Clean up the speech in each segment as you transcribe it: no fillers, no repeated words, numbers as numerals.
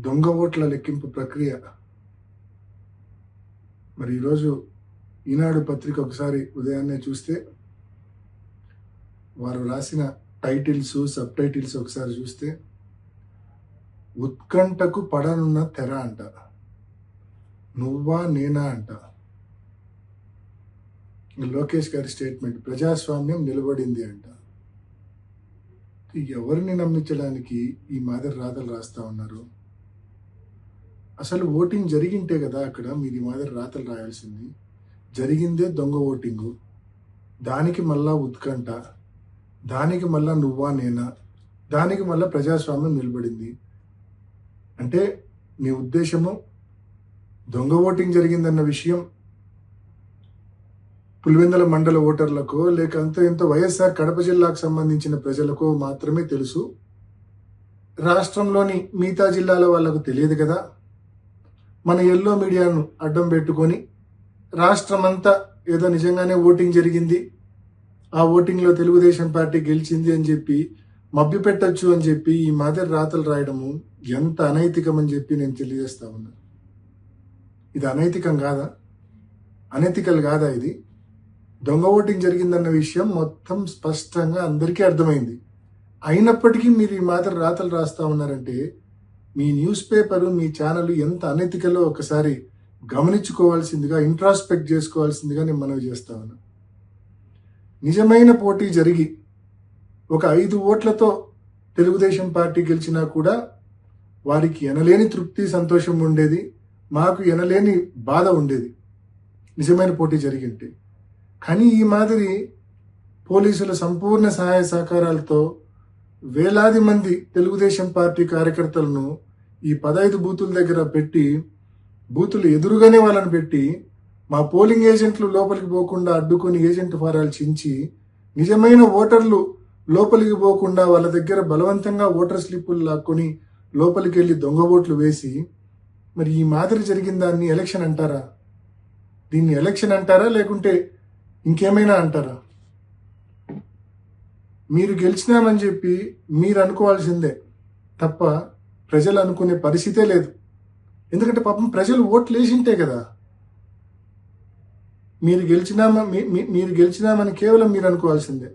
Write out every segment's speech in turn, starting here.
దొంగ ఓట్ల లెక్కింపు ప్రక్రియ. మరి ఈరోజు ఈనాడు పత్రిక ఒకసారి ఉదయాన్నే చూస్తే వారు రాసిన టైటిల్స్, సబ్ టైటిల్స్ ఒకసారి చూస్తే ఉత్కంఠకు పడనున్న తెర అంట, నువ్వా నేనా అంట. లోకేష్ గారి స్టేట్మెంట్, ప్రజాస్వామ్యం నిలబడింది అంట. ఎవరిని నమ్మించడానికి ఈ మాదిరి రాతలు రాస్తా ఉన్నారు? అసలు ఓటింగ్ జరిగింటే కదా అక్కడ మీరు ఈ మాదిరి రాతలు రాయాల్సింది. జరిగిందే దొంగ ఓటింగు, దానికి మళ్ళా ఉత్కంఠ, దానికి మళ్ళా నువ్వా నేనా, దానికి మళ్ళా ప్రజాస్వామ్యం నిలబడింది అంటే మీ ఉద్దేశము దొంగ ఓటింగ్ జరిగిందన్న విషయం పులివెందుల మండల ఓటర్లకో లేక ఎంతో వైఎస్ఆర్ కడప జిల్లాకు సంబంధించిన ప్రజలకో మాత్రమే తెలుసు. రాష్ట్రంలోని మిగతా జిల్లాల వాళ్ళకు తెలియదు కదా. మన ఎల్లో మీడియాను అడ్డం పెట్టుకొని రాష్ట్రమంతా ఏదో నిజంగానే ఓటింగ్ జరిగింది, ఆ ఓటింగ్లో తెలుగుదేశం పార్టీ గెలిచింది అని చెప్పి మభ్యపెట్టచ్చు అని చెప్పి ఈ మాదిరి రాతలు రాయడము ఎంత అనైతికం అని చెప్పి నేను తెలియజేస్తా ఉన్నా. ఇది అనైతికం కాదా? అనైతికల్ కాదా ఇది? దొంగ ఓటింగ్ జరిగిందన్న విషయం మొత్తం స్పష్టంగా అందరికీ అర్థమైంది. అయినప్పటికీ మీరు ఈ మాదిరి రాతలు రాస్తా ఉన్నారంటే మీ న్యూస్ పేపరు, మీ ఛానల్ ఎంత అనైతికలో ఒకసారి గమనించుకోవాల్సిందిగా, ఇంట్రాస్పెక్ట్ చేసుకోవాల్సిందిగా నేను మనవి చేస్తా ఉన్నా. నిజమైన పోటీ జరిగి ఒక 5 ఓట్లతో తెలుగుదేశం పార్టీ గెలిచినా కూడా వారికి ఎనలేని తృప్తి, సంతోషం ఉండేది, మాకు ఎనలేని బాధ ఉండేది నిజమైన పోటీ జరిగింటే. కానీ ఈ మాదిరి పోలీసుల సంపూర్ణ సహాయ సహకారాలతో వేలాది మంది తెలుగుదేశం పార్టీ కార్యకర్తలను ఈ 15 బూతుల దగ్గర పెట్టి, బూతులు ఎదురుగానే వాళ్ళని పెట్టి, మా పోలింగ్ ఏజెంట్లు లోపలికి పోకుండా అడ్డుకొని ఏజెంట్ ఫారాలు చించి, నిజమైన ఓటర్లు లోపలికి పోకుండా వాళ్ళ దగ్గర బలవంతంగా ఓటర్ స్లిప్పులు లాక్కొని లోపలికి వెళ్ళి దొంగ ఓట్లు వేసి, మరి ఈ మాదిరి జరిగిన దాన్ని ఎలక్షన్ అంటారా? దీన్ని ఎలక్షన్ అంటారా లేకుంటే ఇంకేమైనా అంటారా? మీరు గెలిచినామని చెప్పి మీరు అనుకోవాల్సిందే తప్ప ప్రజలు అనుకునే పరిస్థితే లేదు. ఎందుకంటే పాపం ప్రజలు ఓట్లు వేసింటే కదా మీరు గెలిచినామని కేవలం మీరు అనుకోవాల్సిందే.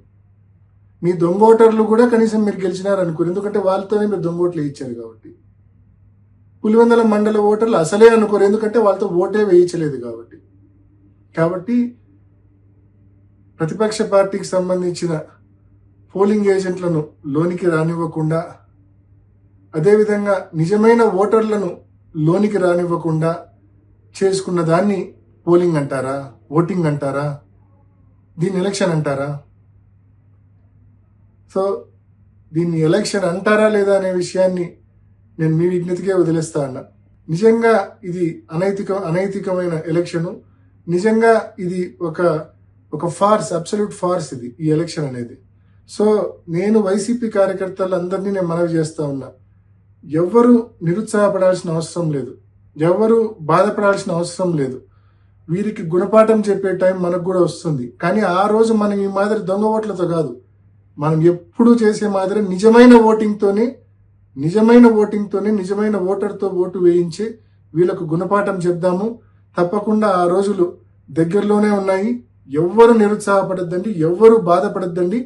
మీ దొంగ ఓటర్లు కూడా కనీసం మీరు గెలిచినారనుకోరు, ఎందుకంటే వాళ్ళతోనే మీరు దొంగ ఓట్లు వేయించారు కాబట్టి. పులివెందుల మండల ఓటర్లు అసలే అనుకోరు, ఎందుకంటే వాళ్ళతో ఓటే వేయించలేదు కాబట్టి ప్రతిపక్ష పార్టీకి సంబంధించిన పోలింగ్ ఏజెంట్లను లోనికి రానివ్వకుండా, అదేవిధంగా నిజమైన ఓటర్లను లోనికి రానివ్వకుండా చేసుకున్న దాన్ని పోలింగ్ అంటారా? ఓటింగ్ అంటారా? దీన్ని ఎలక్షన్ అంటారా? సో దీన్ని ఎలక్షన్ అంటారా లేదా అనే విషయాన్ని నేను మీ విజ్ఞతకే వదిలేస్తా అన్నా. నిజంగా ఇది అనైతికమైన ఎలక్షను. నిజంగా ఇది ఒక ఫార్స్, అబ్సల్యూట్ ఫార్స్ ఇది, ఈ ఎలక్షన్ అనేది. సో నేను వైసీపీ కార్యకర్తలందరినీ నేను మనవి చేస్తా ఉన్నా, ఎవ్వరూ నిరుత్సాహపడాల్సిన అవసరం లేదు, ఎవ్వరూ బాధపడాల్సిన అవసరం లేదు. వీరికి గుణపాఠం చెప్పే టైం మనకు కూడా వస్తుంది. కానీ ఆ రోజు మనం ఈ మాదిరి దొంగ ఓట్లతో కాదు, మనం ఎప్పుడూ చేసే మాదిరి నిజమైన ఓటింగ్తోనే నిజమైన ఓటర్తో ఓటు వేయించి వీళ్ళకు గుణపాఠం చెప్దాము. తప్పకుండా ఆ రోజులు దగ్గరలోనే ఉన్నాయి. ఎవ్వరు నిరుత్సాహపడద్దండి, ఎవ్వరూ బాధపడద్దండి.